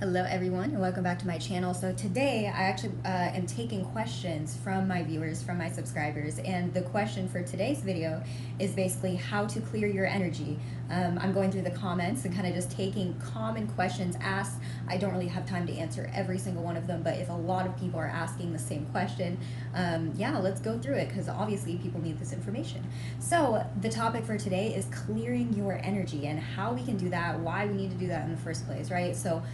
Hello everyone and welcome back to my channel. So today I actually am taking questions from my viewers, from my subscribers, and the question for today's video is basically how to clear your energy. I'm going through the comments and kind of just taking common questions asked. I don't really have time to answer every single one of them, but if a lot of people are asking the same question, yeah, let's go through it because obviously people need this information. So the topic for today is clearing your energy and how we can do that, why we need to do that in the first place, right? So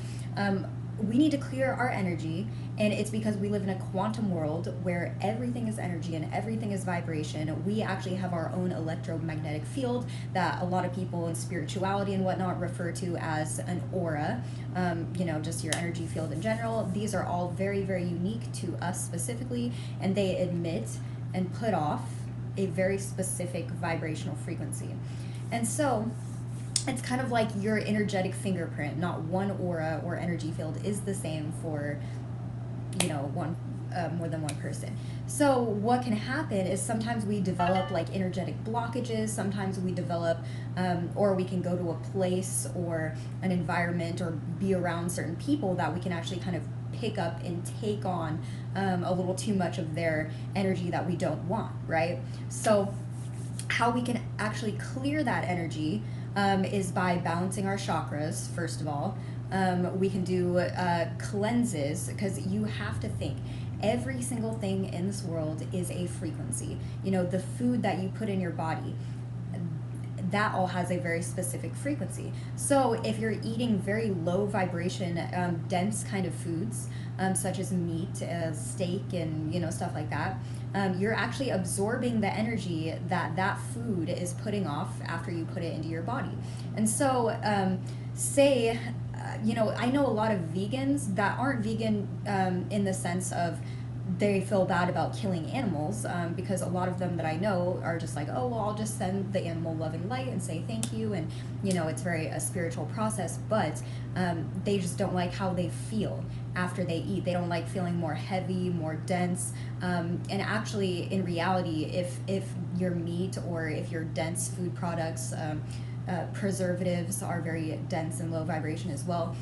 we need to clear our energy, and it's because we live in a quantum world where everything is energy and everything is vibration. We actually have our own electromagnetic field that a lot of people in spirituality and whatnot refer to as an aura, just your energy field in general. These are all very, very unique to us specifically, and they emit and put off a very specific vibrational frequency. And so it's kind of like your energetic fingerprint. Not one aura or energy field is the same for, more than one person. So what can happen is sometimes we develop like energetic blockages. Sometimes we develop, or we can go to a place or an environment or be around certain people that we can actually kind of pick up and take on a little too much of their energy that we don't want, right? So how we can actually clear that energy is by balancing our chakras, first of all. We can do cleanses, because you have to think every single thing in this world is a frequency. The food that you put in your body, that all has a very specific frequency. So if you're eating very low vibration, dense kind of foods, such as meat, steak, and stuff like that, you're actually absorbing the energy that that food is putting off after you put it into your body. And so say, I know a lot of vegans that aren't vegan in the sense of they feel bad about killing animals, because a lot of them that I know are just like, oh, well, I'll just send the animal love and light and say thank you, and it's very a spiritual process, but they just don't like how they feel after they eat. They don't like feeling more heavy, more dense, and actually in reality, if your meat or if your dense food products, preservatives are very dense and low vibration as well.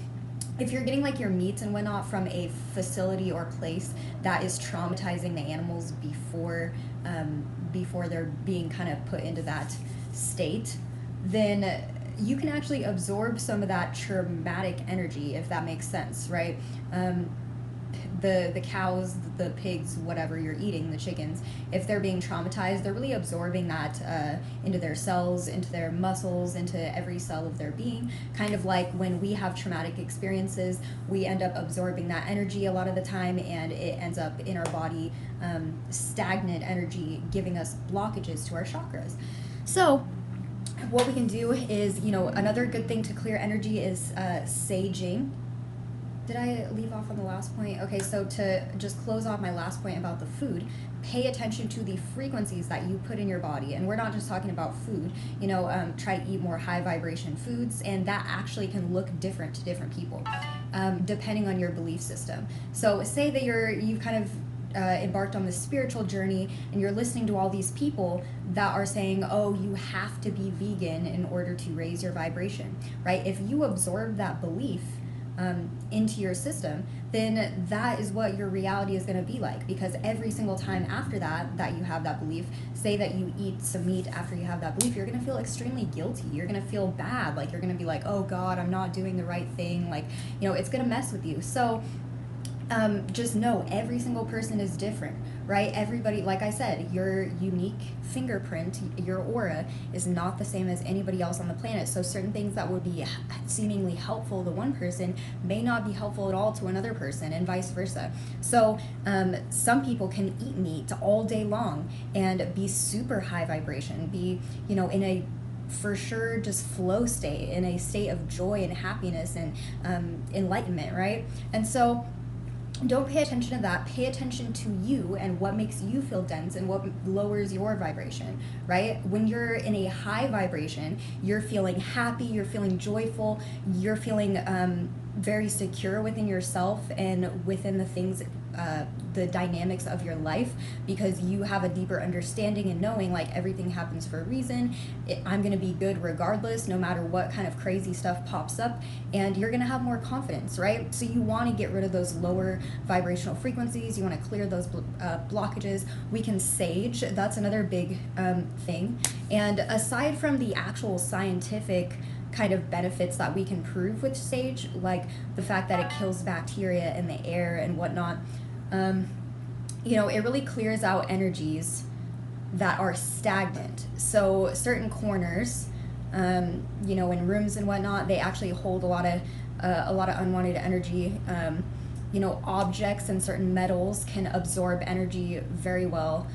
If you're getting like your meats and whatnot from a facility or place that is traumatizing the animals before they're being kind of put into that state, then you can actually absorb some of that traumatic energy, if that makes sense, right? The cows, the pigs, whatever you're eating, the chickens, if they're being traumatized, they're really absorbing that into their cells, into their muscles, into every cell of their being. Kind of like when we have traumatic experiences, we end up absorbing that energy a lot of the time, and it ends up in our body, stagnant energy, giving us blockages to our chakras. So what we can do is, another good thing to clear energy is saging. Did I leave off on the last point? Okay, so to just close off my last point about the food, pay attention to the frequencies that you put in your body. And we're not just talking about food, try to eat more high vibration foods, and that actually can look different to different people, depending on your belief system. So say that you've kind of embarked on this spiritual journey, and you're listening to all these people that are saying, oh, you have to be vegan in order to raise your vibration, right? If you absorb that belief into your system, then that is what your reality is going to be like, because every single time after that you have that belief, say that you eat some meat after you have that belief, you're going to feel extremely guilty. You're going to feel bad, like you're going to be like, oh God, I'm not doing the right thing, like it's going to mess with you. So just know every single person is different, right? Everybody, like I said, your unique fingerprint, your aura is not the same as anybody else on the planet. So certain things that would be seemingly helpful to one person may not be helpful at all to another person, and vice versa. So some people can eat meat all day long and be super high vibration, be in a for sure just flow state, in a state of joy and happiness and enlightenment, right? And so don't pay attention to that. Pay attention to you and what makes you feel dense and what lowers your vibration, right? When you're in a high vibration, you're feeling happy, you're feeling joyful, you're feeling very secure within yourself and within the things, the dynamics of your life, because you have a deeper understanding and knowing like everything happens for a reason. I'm going to be good regardless, no matter what kind of crazy stuff pops up, and you're going to have more confidence, right? So you want to get rid of those lower vibrational frequencies. You want to clear those blockages. We can sage. That's another big thing. And aside from the actual scientific kind of benefits that we can prove with sage, like the fact that it kills bacteria in the air and whatnot, it really clears out energies that are stagnant. So certain corners, in rooms and whatnot, they actually hold a lot of unwanted energy. Objects and certain metals can absorb energy very well.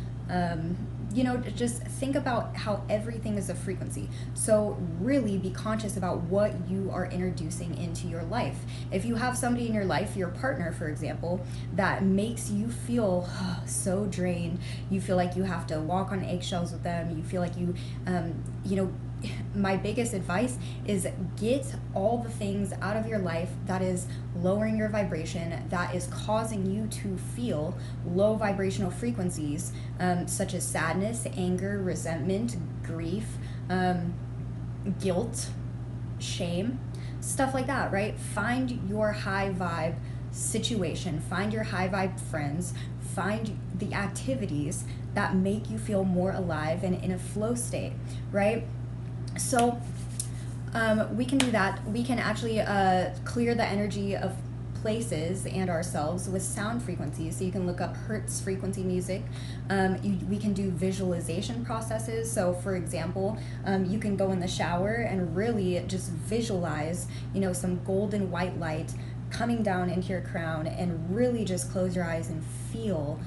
Just think about how everything is a frequency. So really be conscious about what you are introducing into your life. If you have somebody in your life, your partner, for example, that makes you feel so drained, you feel like you have to walk on eggshells with them, you feel like my biggest advice is get all the things out of your life that is lowering your vibration, that is causing you to feel low vibrational frequencies, such as sadness, anger, resentment, grief, guilt, shame, stuff like that, right? Find your high vibe situation, find your high vibe friends, find the activities that make you feel more alive and in a flow state, right? So we can do that. We can actually clear the energy of places and ourselves with sound frequencies. So you can look up Hertz frequency music. We can do visualization processes. So for example, you can go in the shower and really just visualize, some golden white light coming down into your crown, and really just close your eyes and feel.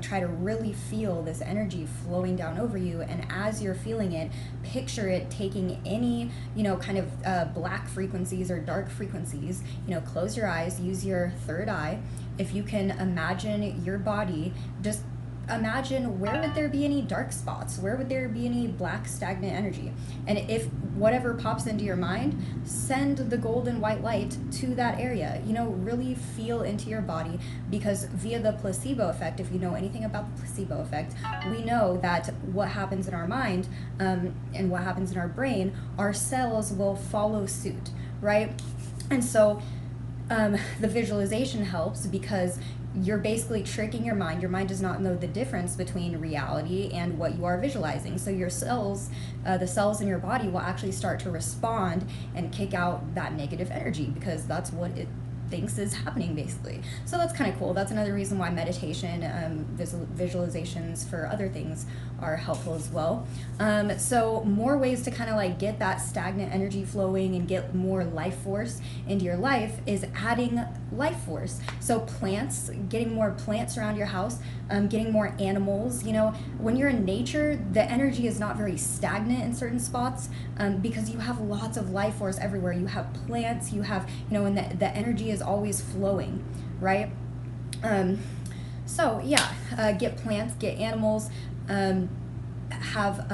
Try to really feel this energy flowing down over you, and as you're feeling it, picture it taking any kind of black frequencies or dark frequencies. Close your eyes, use your third eye. If you can imagine your body, just imagine where would there be any dark spots, where would there be any black stagnant energy, and if whatever pops into your mind, send the golden white light to that area. Really feel into your body, because via the placebo effect, if you know anything about the placebo effect, we know that what happens in our mind and what happens in our brain, our cells will follow suit, right? And so the visualization helps because you're basically tricking your mind. Your mind does not know the difference between reality and what you are visualizing. So your cells, the cells in your body will actually start to respond and kick out that negative energy, because that's what it thinks is happening, basically. So that's kind of cool. That's another reason why meditation, visualizations for other things are helpful as well. So more ways to kind of like get that stagnant energy flowing and get more life force into your life is adding life force. So plants, getting more plants around your house, getting more animals. When you're in nature, the energy is not very stagnant in certain spots, because you have lots of life force everywhere. You have plants, you have, and the energy is always flowing, right? Get plants, get animals, have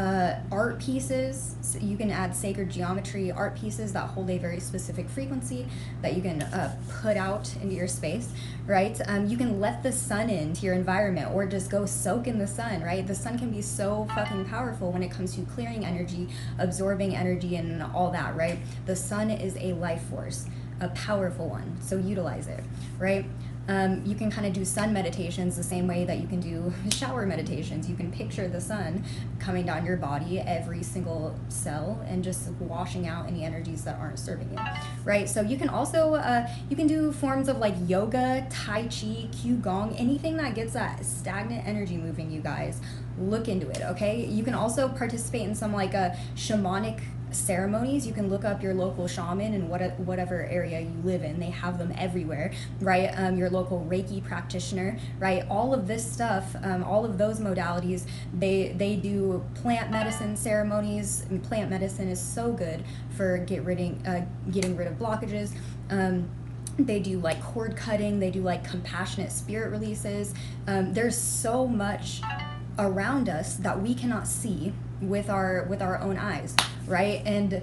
art pieces. So you can add sacred geometry art pieces that hold a very specific frequency that you can put out into your space, right? You can let the sun into your environment, or just go soak in the sun, right? The sun can be so fucking powerful when it comes to clearing energy, absorbing energy, and all that, right? The sun is a life force, a powerful one, so utilize it, right? You can kind of do sun meditations the same way that you can do shower meditations. You can picture the sun coming down your body, every single cell, and just washing out any energies that aren't serving you, right? So you can also, you can do forms of like yoga, Tai Chi, Qigong, anything that gets that stagnant energy moving, you guys. Look into it, okay? You can also participate in some like shamanic ceremonies. You can look up your local shaman in whatever area you live in. They have them everywhere, right? Your local Reiki practitioner, right? All of this stuff, all of those modalities, they do plant medicine ceremonies, and plant medicine is so good for getting rid of blockages. They do like cord cutting, they do like compassionate spirit releases. There's so much around us that we cannot see with our own eyes, right? And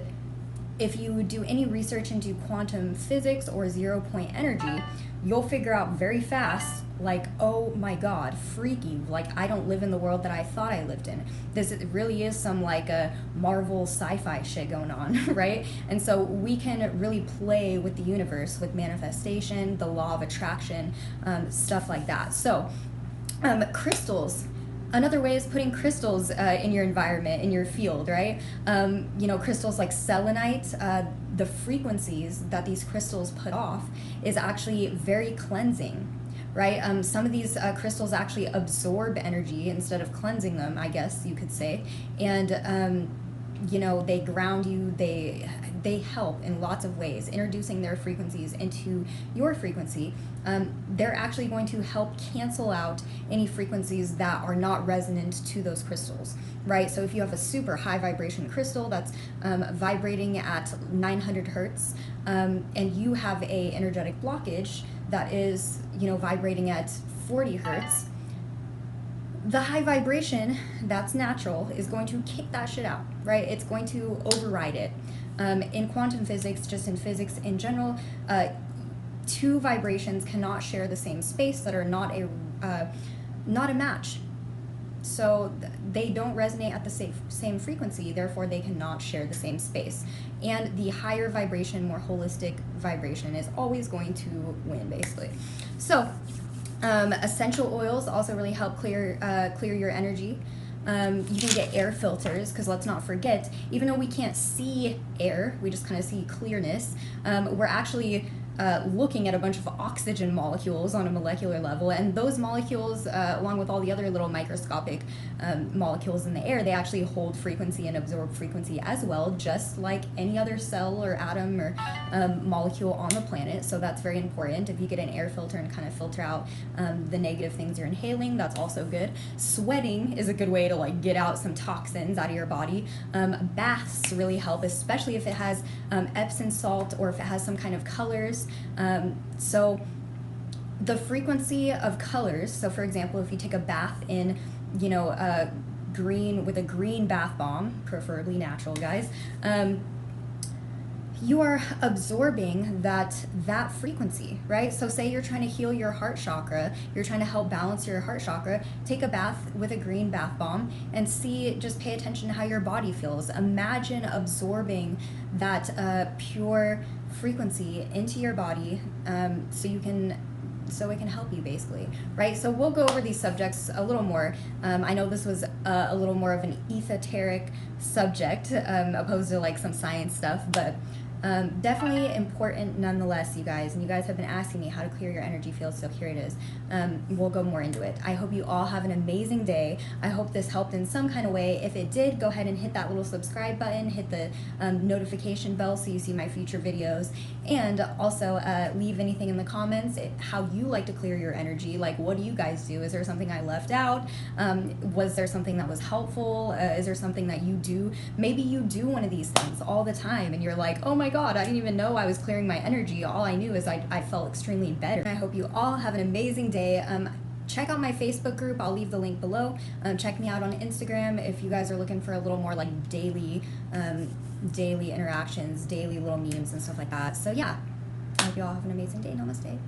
if you do any research into quantum physics or 0 point energy, you'll figure out very fast, like, oh my God, freaky, like I don't live in the world that I thought I lived in. This really is some like a Marvel sci-fi shit going on, right? And so we can really play with the universe, with manifestation, the law of attraction, stuff like that. So crystals. Another way is putting crystals in your environment, in your field, right? Crystals like selenite, the frequencies that these crystals put off is actually very cleansing, right? Some of these crystals actually absorb energy instead of cleansing them, I guess you could say. And they ground you, they help in lots of ways, introducing their frequencies into your frequency. They're actually going to help cancel out any frequencies that are not resonant to those crystals, right? So if you have a super high vibration crystal that's vibrating at 900 hertz, and you have a energetic blockage that is, vibrating at 40 hertz, the high vibration that's natural is going to kick that shit out, right? It's going to override it. In quantum physics, just in physics in general, two vibrations cannot share the same space that are not a match. So they don't resonate at the same frequency, therefore they cannot share the same space. And the higher vibration, more holistic vibration is always going to win, basically. So essential oils also really help clear your energy. You can get air filters, because let's not forget, even though we can't see air, we just kind of see clearness, we're actually looking at a bunch of oxygen molecules on a molecular level, and those molecules, along with all the other little microscopic molecules in the air, they actually hold frequency and absorb frequency as well, just like any other cell or atom or molecule on the planet. So that's very important. If you get an air filter and kind of filter out the negative things you're inhaling, that's also good. Sweating is a good way to like get out some toxins out of your body. Baths really help, especially if it has Epsom salt or if it has some kind of colors. So the frequency of colors, so for example, if you take a bath in, green, with a green bath bomb, preferably natural, guys, you are absorbing that frequency, right? So say you're trying to heal your heart chakra, you're trying to help balance your heart chakra, take a bath with a green bath bomb and just pay attention to how your body feels. Imagine absorbing that pure frequency into your body, so it can help you, basically, right? So we'll go over these subjects a little more. I know this was a little more of an esoteric subject, opposed to like some science stuff, but definitely important nonetheless, you guys. And you guys have been asking me how to clear your energy field, so here it is. We'll go more into it. I hope you all have an amazing day. I hope this helped in some kind of way. If it did, go ahead and hit that little subscribe button, hit the notification bell so you see my future videos, and also leave anything in the comments, how you like to clear your energy. Like, what do you guys do? Is there something I left out? Was there something that was helpful? Is there something that you do? Maybe you do one of these things all the time and you're like, oh my God, I didn't even know I was clearing my energy. All I knew is I felt extremely better. I hope you all have an amazing day. Check out my Facebook group. I'll leave the link below. Check me out on Instagram if you guys are looking for a little more like daily interactions, daily little memes and stuff like that. So yeah, I hope you all have an amazing day. Namaste.